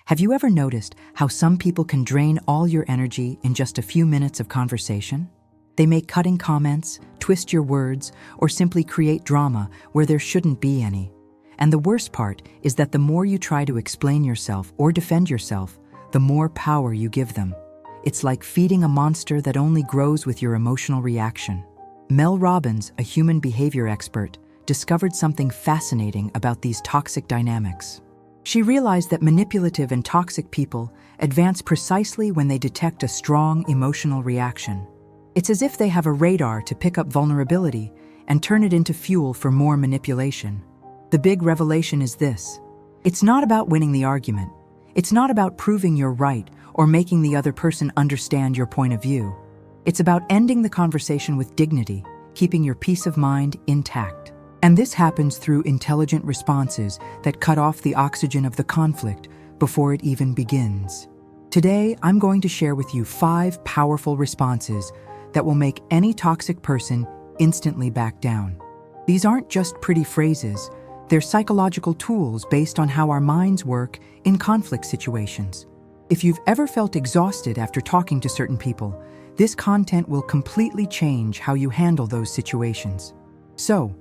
Have you ever noticed how some people can drain all your energy in just a few minutes of conversation? They make cutting comments, twist your words, or simply create drama where there shouldn't be any. And the worst part is that the more you try to explain yourself or defend yourself, the more power you give them. It's like feeding a monster that only grows with your emotional reaction. Mel Robbins, a human behavior expert, discovered something fascinating about these toxic dynamics. She realized that manipulative and toxic people advance precisely when they detect a strong emotional reaction. It's as if they have a radar to pick up vulnerability and turn it into fuel for more manipulation. The big revelation is this: it's not about winning the argument. It's not about proving you're right or making the other person understand your point of view. It's about ending the conversation with dignity, keeping your peace of mind intact. And this happens through intelligent responses that cut off the oxygen of the conflict before it even begins. Today, I'm going to share with you 5 powerful responses that will make any toxic person instantly back down. These aren't just pretty phrases, they're psychological tools based on how our minds work in conflict situations. If you've ever felt exhausted after talking to certain people, this content will completely change how you handle those situations. So,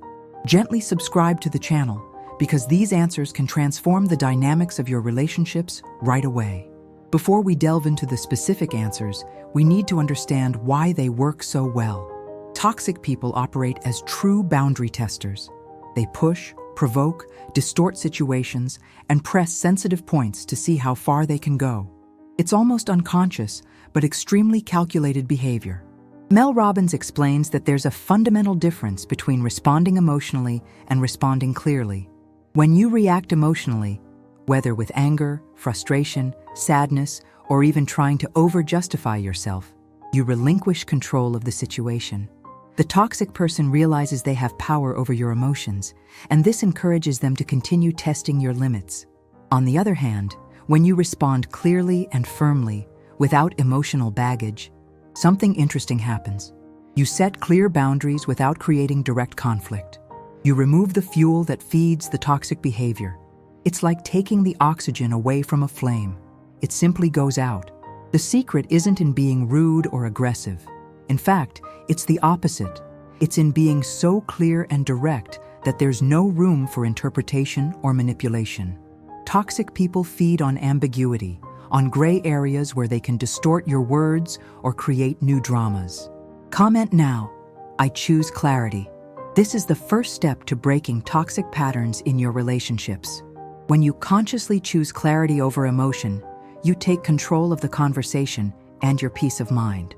gently subscribe to the channel because these answers can transform the dynamics of your relationships right away. Before we delve into the specific answers, we need to understand why they work so well. Toxic people operate as true boundary testers. They push, provoke, distort situations, and press sensitive points to see how far they can go. It's almost unconscious, but extremely calculated behavior. Mel Robbins explains that there's a fundamental difference between responding emotionally and responding clearly. When you react emotionally, whether with anger, frustration, sadness, or even trying to over-justify yourself, you relinquish control of the situation. The toxic person realizes they have power over your emotions, and this encourages them to continue testing your limits. On the other hand, when you respond clearly and firmly, without emotional baggage, something interesting happens. You set clear boundaries without creating direct conflict. You remove the fuel that feeds the toxic behavior. It's like taking the oxygen away from a flame. It simply goes out. The secret isn't in being rude or aggressive. In fact, it's the opposite. It's in being so clear and direct that there's no room for interpretation or manipulation. Toxic people feed on ambiguity, on gray areas where they can distort your words or create new dramas. Comment now, "I choose clarity." This is the first step to breaking toxic patterns in your relationships. When you consciously choose clarity over emotion, you take control of the conversation and your peace of mind.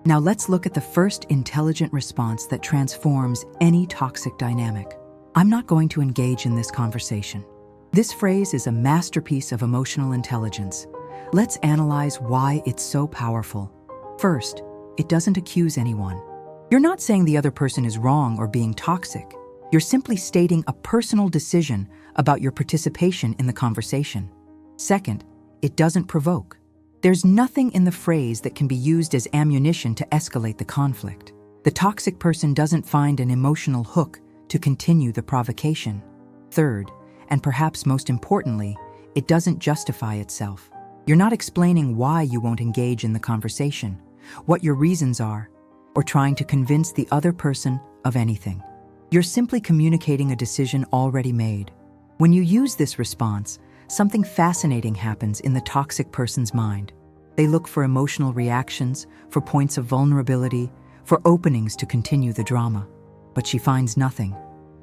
Now let's look at the first intelligent response that transforms any toxic dynamic. "I'm not going to engage in this conversation." This phrase is a masterpiece of emotional intelligence. Let's analyze why it's so powerful. First, it doesn't accuse anyone. You're not saying the other person is wrong or being toxic. You're simply stating a personal decision about your participation in the conversation. Second, it doesn't provoke. There's nothing in the phrase that can be used as ammunition to escalate the conflict. The toxic person doesn't find an emotional hook to continue the provocation. Third, and perhaps most importantly, it doesn't justify itself. You're not explaining why you won't engage in the conversation, what your reasons are, or trying to convince the other person of anything. You're simply communicating a decision already made. When you use this response, something fascinating happens in the toxic person's mind. They look for emotional reactions, for points of vulnerability, for openings to continue the drama. But she finds nothing.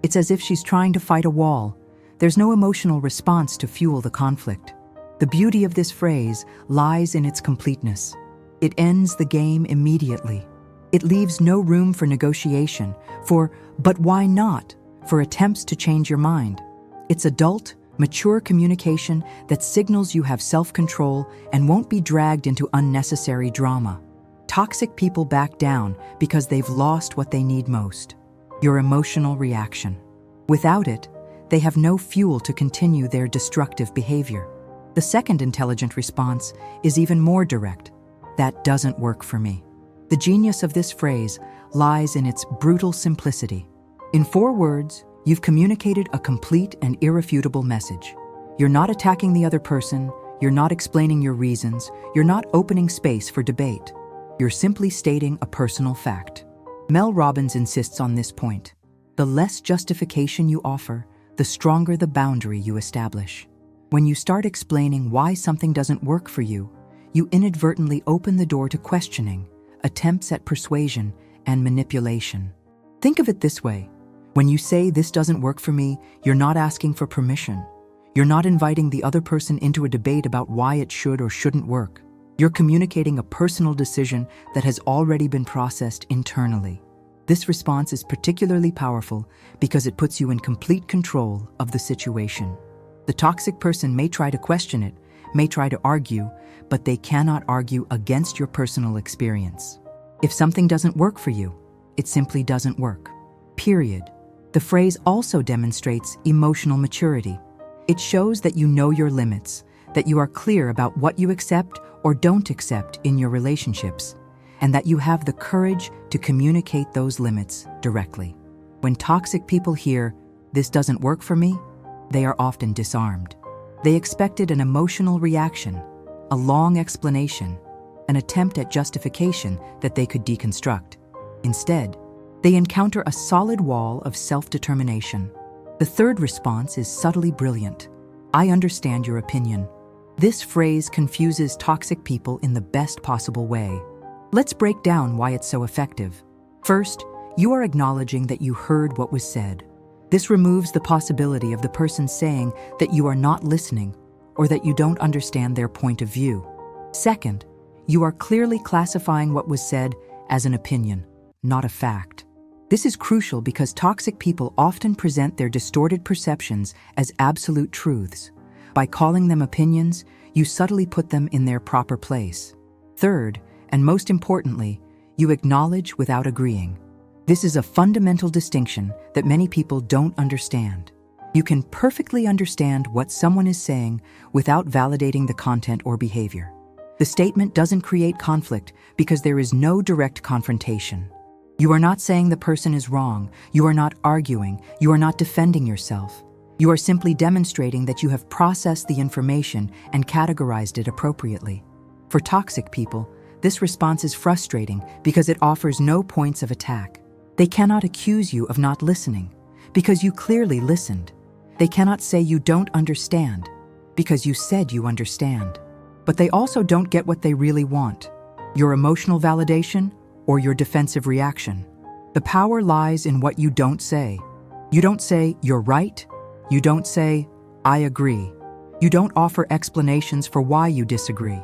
It's as if she's trying to fight a wall. There's no emotional response to fuel the conflict. The beauty of this phrase lies in its completeness. It ends the game immediately. It leaves no room for negotiation, for "but why not?" for attempts to change your mind. It's adult, mature communication that signals you have self-control and won't be dragged into unnecessary drama. Toxic people back down because they've lost what they need most: your emotional reaction. Without it, they have no fuel to continue their destructive behavior. The second intelligent response is even more direct. "That doesn't work for me." The genius of this phrase lies in its brutal simplicity. In 4 words, you've communicated a complete and irrefutable message. You're not attacking the other person, You're not explaining your reasons. You're not opening space for debate. You're simply stating a personal fact. Mel Robbins insists on this point. The less justification you offer, the stronger the boundary you establish. When you start explaining why something doesn't work for you, you inadvertently open the door to questioning, attempts at persuasion, and manipulation. Think of it this way. When you say this doesn't work for me, you're not asking for permission. You're not inviting the other person into a debate about why it should or shouldn't work. You're communicating a personal decision that has already been processed internally. This response is particularly powerful because it puts you in complete control of the situation. The toxic person may try to question it, may try to argue, but they cannot argue against your personal experience. If something doesn't work for you, it simply doesn't work. Period. The phrase also demonstrates emotional maturity. It shows that you know your limits, that you are clear about what you accept or don't accept in your relationships, and that you have the courage to communicate those limits directly. When toxic people hear, "This doesn't work for me," they are often disarmed. They expected an emotional reaction, a long explanation, an attempt at justification that they could deconstruct. Instead, they encounter a solid wall of self-determination. The third response is subtly brilliant. "I understand your opinion." This phrase confuses toxic people in the best possible way. Let's break down why it's so effective. First, you are acknowledging that you heard what was said. This removes the possibility of the person saying that you are not listening or that you don't understand their point of view. Second, you are clearly classifying what was said as an opinion, not a fact. This is crucial because toxic people often present their distorted perceptions as absolute truths. By calling them opinions, you subtly put them in their proper place. Third, and most importantly, you acknowledge without agreeing. This is a fundamental distinction that many people don't understand. You can perfectly understand what someone is saying without validating the content or behavior. The statement doesn't create conflict because there is no direct confrontation. You are not saying the person is wrong. You are not arguing. You are not defending yourself. You are simply demonstrating that you have processed the information and categorized it appropriately. For toxic people, this response is frustrating because it offers no points of attack. They cannot accuse you of not listening because you clearly listened. They cannot say you don't understand because you said you understand. But they also don't get what they really want: your emotional validation or your defensive reaction. The power lies in what you don't say. You don't say, "You're right." You don't say, "I agree." You don't offer explanations for why you disagree.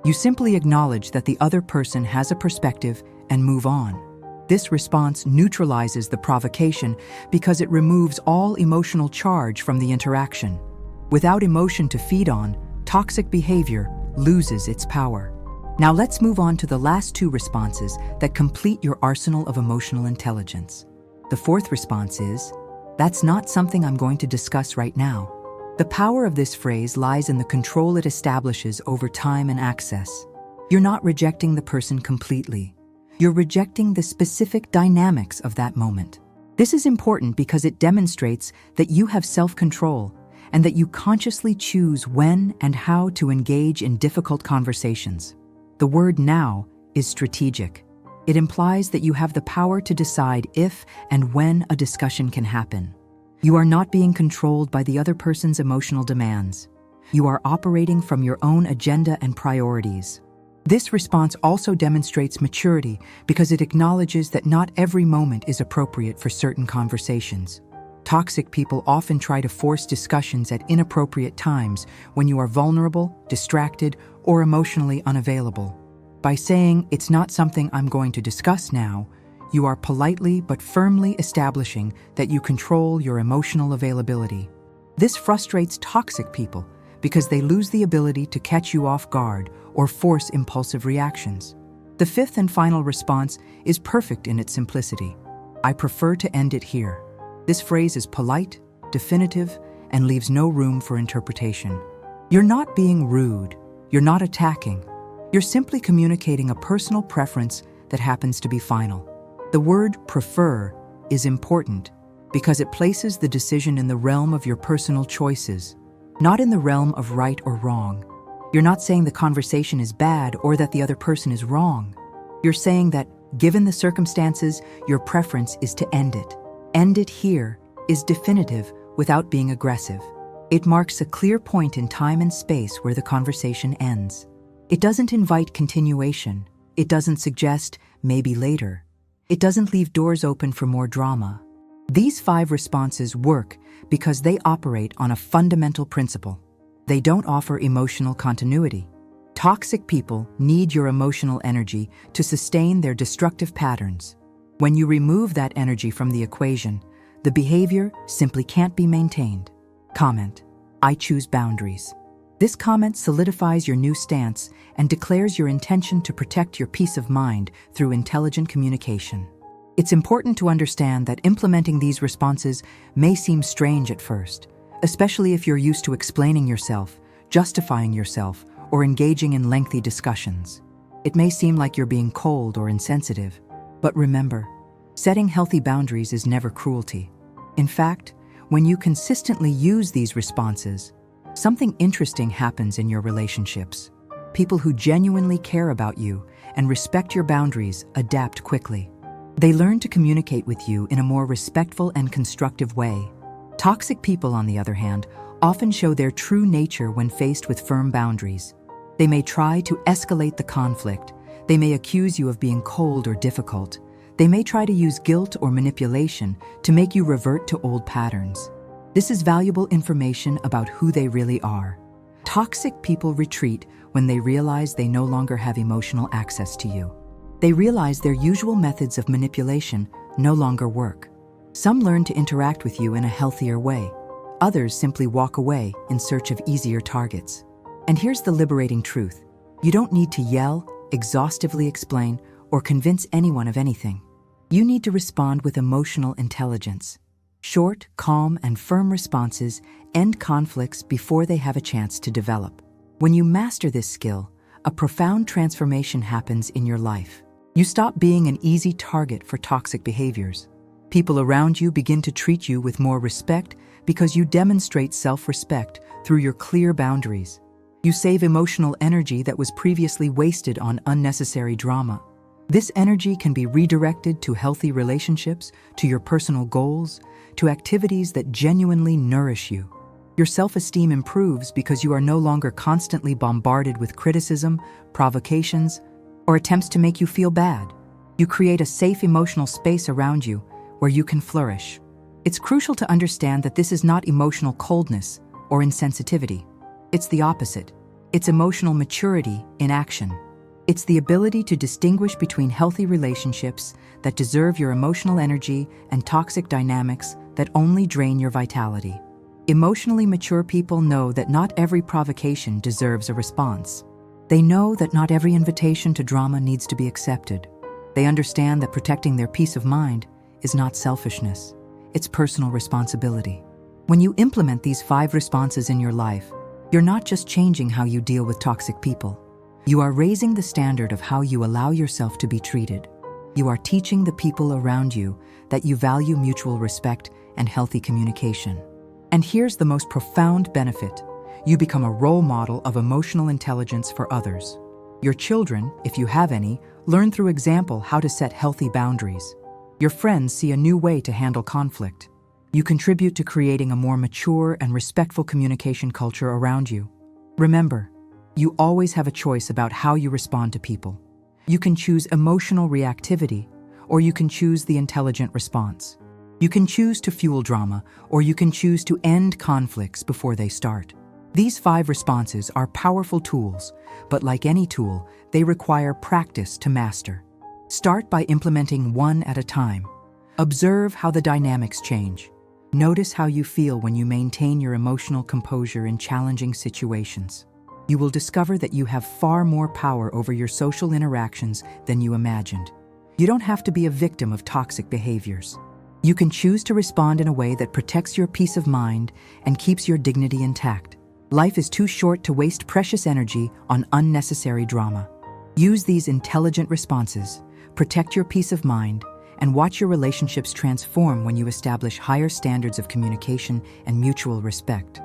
You simply acknowledge that the other person has a perspective and move on. This response neutralizes the provocation because it removes all emotional charge from the interaction. Without emotion to feed on, toxic behavior loses its power. Now let's move on to the last two responses that complete your arsenal of emotional intelligence. The fourth response is, "That's not something I'm going to discuss right now." The power of this phrase lies in the control it establishes over time and access. You're not rejecting the person completely. You're rejecting the specific dynamics of that moment. This is important because it demonstrates that you have self-control and that you consciously choose when and how to engage in difficult conversations. The word "now" is strategic. It implies that you have the power to decide if and when a discussion can happen. You are not being controlled by the other person's emotional demands. You are operating from your own agenda and priorities. This response also demonstrates maturity because it acknowledges that not every moment is appropriate for certain conversations. Toxic people often try to force discussions at inappropriate times when you are vulnerable, distracted, or emotionally unavailable. By saying, "It's not something I'm going to discuss now," you are politely but firmly establishing that you control your emotional availability. This frustrates toxic people because they lose the ability to catch you off guard or force impulsive reactions. The fifth and final response is perfect in its simplicity. "I prefer to end it here." This phrase is polite, definitive, and leaves no room for interpretation. You're not being rude. You're not attacking. You're simply communicating a personal preference that happens to be final. The word "prefer" is important because it places the decision in the realm of your personal choices, not in the realm of right or wrong. You're not saying the conversation is bad or that the other person is wrong. You're saying that, given the circumstances, your preference is to end it. End it here is definitive without being aggressive. It marks a clear point in time and space where the conversation ends. It doesn't invite continuation. It doesn't suggest maybe later. It doesn't leave doors open for more drama. These 5 responses work because they operate on a fundamental principle. They don't offer emotional continuity. Toxic people need your emotional energy to sustain their destructive patterns. When you remove that energy from the equation, the behavior simply can't be maintained. Comment: I choose boundaries. This comment solidifies your new stance and declares your intention to protect your peace of mind through intelligent communication. It's important to understand that implementing these responses may seem strange at first, especially if you're used to explaining yourself, justifying yourself, or engaging in lengthy discussions. It may seem like you're being cold or insensitive, but remember, setting healthy boundaries is never cruelty. In fact, when you consistently use these responses, something interesting happens in your relationships. People who genuinely care about you and respect your boundaries adapt quickly. They learn to communicate with you in a more respectful and constructive way. Toxic people, on the other hand, often show their true nature when faced with firm boundaries. They may try to escalate the conflict. They may accuse you of being cold or difficult. They may try to use guilt or manipulation to make you revert to old patterns. This is valuable information about who they really are. Toxic people retreat when they realize they no longer have emotional access to you. They realize their usual methods of manipulation no longer work. Some learn to interact with you in a healthier way. Others simply walk away in search of easier targets. And here's the liberating truth. You don't need to yell, exhaustively explain, or convince anyone of anything. You need to respond with emotional intelligence. Short, calm, and firm responses end conflicts before they have a chance to develop. When you master this skill, a profound transformation happens in your life. You stop being an easy target for toxic behaviors. People around you begin to treat you with more respect because you demonstrate self-respect through your clear boundaries. You save emotional energy that was previously wasted on unnecessary drama. This energy can be redirected to healthy relationships, to your personal goals, to activities that genuinely nourish you. Your self-esteem improves because you are no longer constantly bombarded with criticism, provocations, or attempts to make you feel bad. You create a safe emotional space around you where you can flourish. It's crucial to understand that this is not emotional coldness or insensitivity. It's the opposite. It's emotional maturity in action. It's the ability to distinguish between healthy relationships that deserve your emotional energy and toxic dynamics that only drain your vitality. Emotionally mature people know that not every provocation deserves a response. They know that not every invitation to drama needs to be accepted. They understand that protecting their peace of mind is not selfishness. It's personal responsibility. When you implement these 5 responses in your life, you're not just changing how you deal with toxic people. You are raising the standard of how you allow yourself to be treated. You are teaching the people around you that you value mutual respect and healthy communication. And here's the most profound benefit. You become a role model of emotional intelligence for others. Your children, if you have any, learn through example how to set healthy boundaries. Your friends see a new way to handle conflict. You contribute to creating a more mature and respectful communication culture around you. Remember, you always have a choice about how you respond to people. You can choose emotional reactivity, or you can choose the intelligent response. You can choose to fuel drama, or you can choose to end conflicts before they start. These 5 responses are powerful tools, but like any tool, they require practice to master. Start by implementing one at a time. Observe how the dynamics change. Notice how you feel when you maintain your emotional composure in challenging situations. You will discover that you have far more power over your social interactions than you imagined. You don't have to be a victim of toxic behaviors. You can choose to respond in a way that protects your peace of mind and keeps your dignity intact. Life is too short to waste precious energy on unnecessary drama. Use these intelligent responses, protect your peace of mind, and watch your relationships transform when you establish higher standards of communication and mutual respect.